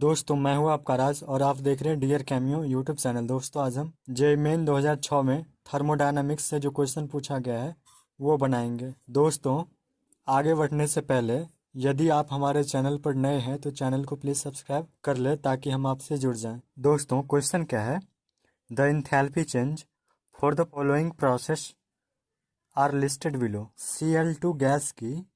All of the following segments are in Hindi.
दोस्तों मैं हूं आपका राज और आप देख रहे हैं डियर कैमियो यूट्यूब चैनल। दोस्तों आज हम जेईई मेन 2006 में थर्मोडायनामिक्स से जो क्वेश्चन पूछा गया है वो बनाएंगे। दोस्तों आगे बढ़ने से पहले यदि आप हमारे चैनल पर नए हैं तो चैनल को प्लीज़ सब्सक्राइब कर ले ताकि हम आपसे जुड़ जाएं। दोस्तों क्वेश्चन क्या है, the enthalpy change for the following process are listed below. Cl2 gas की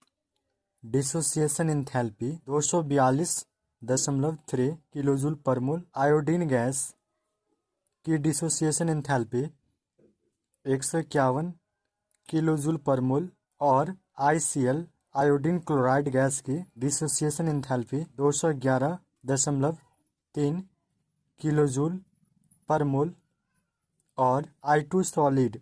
dissociation enthalpy 242.3 kilojoule per mole, iodine gas की dissociation enthalpy 151 kilojoule per mole और ICl आयोडीन क्लोराइड गैस की dissociation enthalpy 211.3 kilojoule per mole और I2 सॉलिड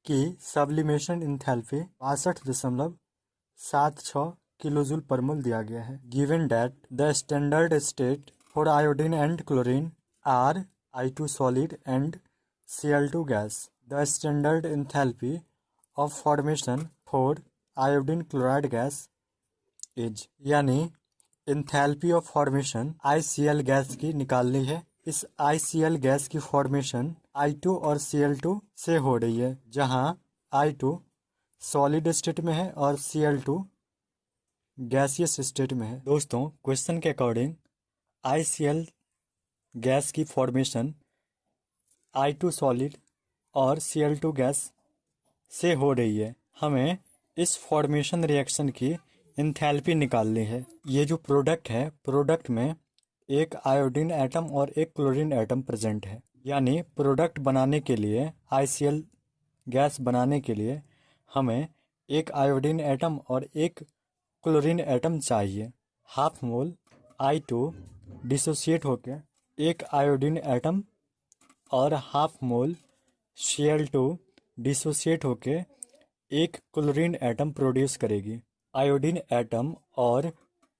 की सब्लिमेशन इंथैल्पी 62.76 किलोजूल पर मोल दिया गया है। Given that the standard state for iodine and chlorine are I2 solid and Cl2 gas, the standard enthalpy of formation for iodine chloride gas is, यानी enthalpy of formation ICl gas की निकालनी है। इस ICl गैस की फॉर्मेशन I2 और Cl2 से हो रही है, जहां I2 सॉलिड स्टेट में है और Cl2 गैसियस स्टेट में है। दोस्तों क्वेश्चन के अकॉर्डिंग ICl गैस की फॉर्मेशन I2 सॉलिड और Cl2 गैस से हो रही है। हमें इस फॉर्मेशन रिएक्शन की इंथैल्पी निकालनी है। ये जो प्रोडक्ट है, प्रोडक्ट में एक आयोडीन एटम और एक क्लोरीन एटम प्रेजेंट है, यानी प्रोडक्ट बनाने के लिए ICl गैस बनाने के लिए हमें एक आयोडीन एटम और एक क्लोरीन एटम चाहिए। हाफ मोल I2 डिसोसिएट होकर एक आयोडीन एटम और हाफ मोल Cl2 डिसोसिएट होकर एक क्लोरीन एटम प्रोड्यूस करेगी। आयोडीन एटम और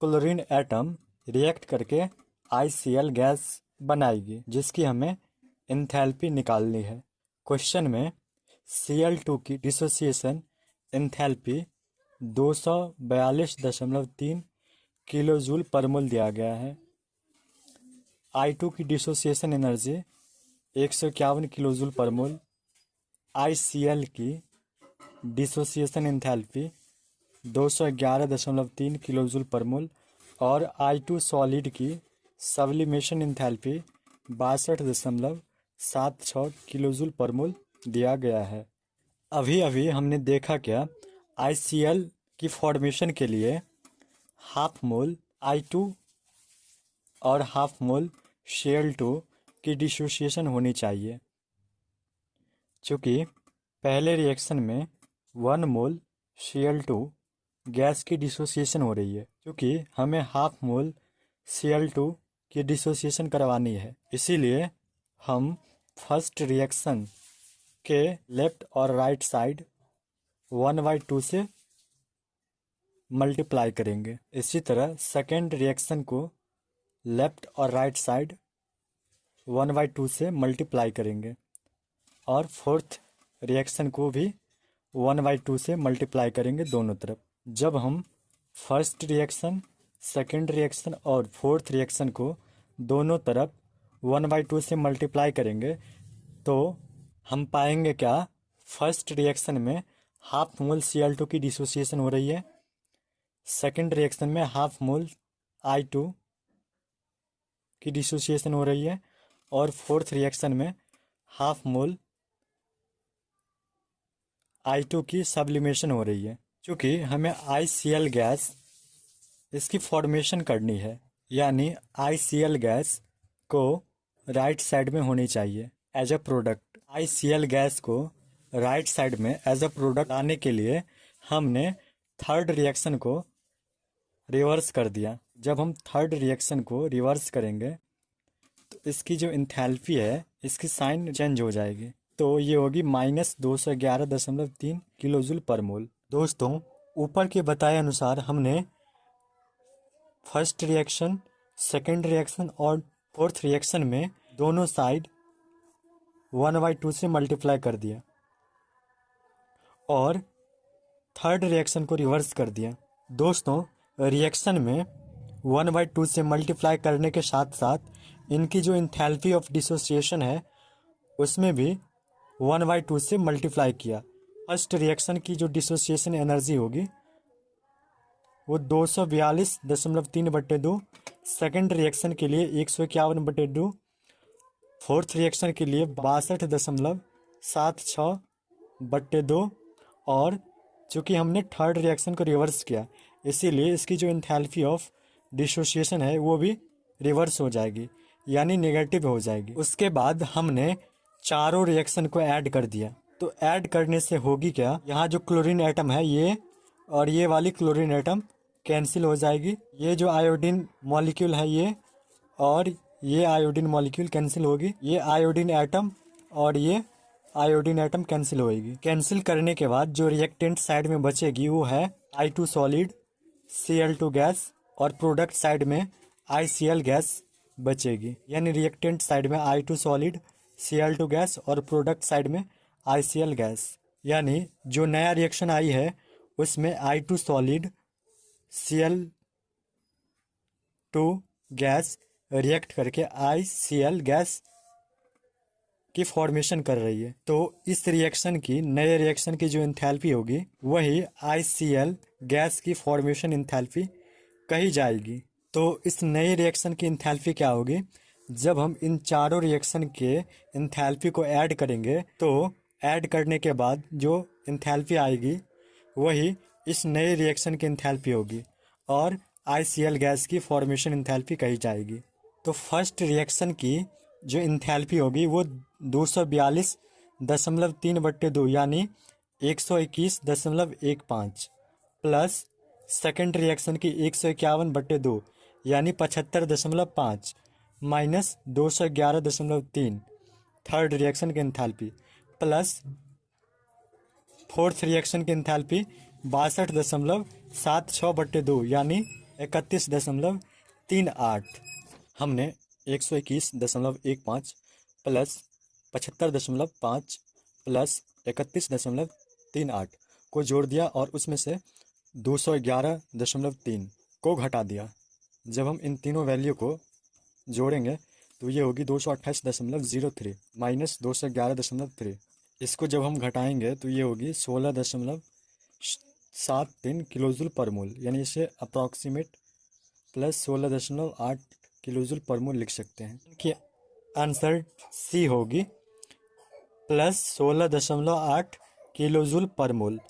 क्लोरीन एटम रिएक्ट करके ICl गैस बनाएगी, जिसकी हमें इंथैल्पी निकालनी है। क्वेश्चन में Cl2 की डिसोसिएशन इंथैल्पी 242.3 किलोजूल पर मोल दिया गया है। I2 की डिसोसिएशन एनर्जी 151 किलोजूल पर मोल, ICl की dissociation enthalpy 211.3 kilojoule per mole और I2 सॉलिड की सब्लिमेशन इंथैल्पी 62.76 किलोजूल पर मोल दिया गया है। अभी अभी हमने देखा क्या, ICl की फॉर्मेशन के लिए हाफ मोल I2 और हाफ मोल Cl2 की डिसोसिएशन होनी चाहिए। चूँकि पहले रिएक्शन में 1 मोल Cl2 गैस की डिसोसिएशन हो रही है, क्योंकि हमें हाफ मोल Cl2 की डिसोसिएशन करवानी है, इसीलिए हम फर्स्ट रिएक्शन के लेफ्ट और राइट साइड 1/2 से मल्टीप्लाई करेंगे। इसी तरह सेकेंड रिएक्शन को लेफ्ट और राइट साइड 1/2 से मल्टीप्लाई करेंगे और फोर्थ रिएक्शन को भी 1/2 से मल्टीप्लाई करेंगे दोनों तरफ। जब हम फर्स्ट रिएक्शन, सेकेंड रिएक्शन और फोर्थ रिएक्शन को दोनों तरफ 1/2 से मल्टीप्लाई करेंगे तो हम पाएंगे क्या, फर्स्ट रिएक्शन में हाफ मोल Cl2 की डिसोसिएशन हो रही है, सेकेंड रिएक्शन में हाफ मोल I2 की डिसोसिएशन हो रही है और फोर्थ रिएक्शन में हाफ मोल I2 की सब्लिमेशन हो रही है। क्योंकि हमें ICl गैस इसकी फॉर्मेशन करनी है, यानी ICl गैस को राइट साइड में होनी चाहिए as a product. ICl gas को राइट साइड में एज अ प्रोडक्ट लाने के लिए हमने थर्ड रिएक्शन को रिवर्स कर दिया। जब हम थर्ड रिएक्शन को रिवर्स करेंगे तो इसकी जो इंथैल्पी है, इसकी साइन चेंज हो जाएगी, तो ये होगी -211.3 किलोजूल पर मोल। दोस्तों ऊपर के बताए अनुसार हमने फर्स्ट रिएक्शन, सेकेंड रिएक्शन और फोर्थ रिएक्शन में दोनों साइड 1/2 से मल्टीप्लाई कर दिया और थर्ड रिएक्शन को रिवर्स कर दिया। दोस्तों रिएक्शन में 1/2 से मल्टीप्लाई करने के साथ साथ इनकी जो इंथैल्पी ऑफ डिसोसिएशन है उसमें भी 1/2 से मल्टीप्लाई किया। फर्स्ट रिएक्शन की जो डिसोसिएशन एनर्जी होगी वो 242.3/2, सेकेंड रिएक्शन के लिए 151/2, फोर्थ रिएक्शन के लिए 62.76/2, और चूँकि हमने थर्ड रिएक्शन को रिवर्स किया इसीलिए इसकी जो इंथैल्पी ऑफ डिसोसिएशन है वो भी रिवर्स हो जाएगी, यानी नेगेटिव हो जाएगी। उसके बाद हमने चारों रिएक्शन को ऐड कर दिया। तो ऐड करने से होगी क्या, यहाँ जो क्लोरीन एटम है ये और ये वाली क्लोरीन एटम कैंसिल हो जाएगी। ये जो आयोडीन मॉलिक्यूल है ये और ये आयोडीन मॉलिक्यूल कैंसिल होगी। ये आयोडीन एटम और ये आयोडीन एटम कैंसिल होएगी। कैंसिल करने के बाद जो रिएक्टेंट साइड में बचेगी वो है I2 सॉलिड, Cl2 गैस और प्रोडक्ट साइड में ICl गैस बचेगी। यानी रिएक्टेंट साइड में I2 सॉलिड, Cl2 गैस और प्रोडक्ट साइड में ICl गैस। यानी जो नया रिएक्शन आई है उसमें I2 solid Cl2 gas react करके ICl गैस की फॉर्मेशन कर रही है। तो इस रिएक्शन की, नए रिएक्शन की जो इंथैल्पी होगी वही ICl गैस की फॉर्मेशन इंथैल्पी कही जाएगी। तो इस नए रिएक्शन की इंथैल्पी क्या होगी, जब हम इन चारों रिएक्शन के इंथैल्पी को ऐड करेंगे तो ऐड करने के बाद जो इंथैल्पी आएगी वही इस नए रिएक्शन की इंथैल्पी होगी और ICl गैस की फॉर्मेशन इंथैल्पी कही जाएगी। तो फर्स्ट रिएक्शन की जो इंथैल्पी होगी वो 242.3/2 यानी 121.15 प्लस सेकेंड रिएक्शन की 151/2 यानी 75.5 माइनस 211.3 थर्ड रिएक्शन की इंथैल्पी प्लस फोर्थ रिएक्शन की इंथैल्पी 62.76/2 यानी 31.38। हमने 121.15 प्लस 75.5 प्लस 31.38 को जोड़ दिया और उसमें से 211.3 को घटा दिया। जब हम इन तीनों वैल्यू को जोड़ेंगे तो ये होगी 228.03 माइनस 211.3। इसको जब हम घटाएंगे तो ये होगी 16.73 किलोजूल पर मोल, यानी इसे अप्रॉक्सीमेट प्लस 16.8 किलोजूल पर मोल लिख सकते हैं कि आंसर सी होगी प्लस 16.8 किलोजूल पर मोल।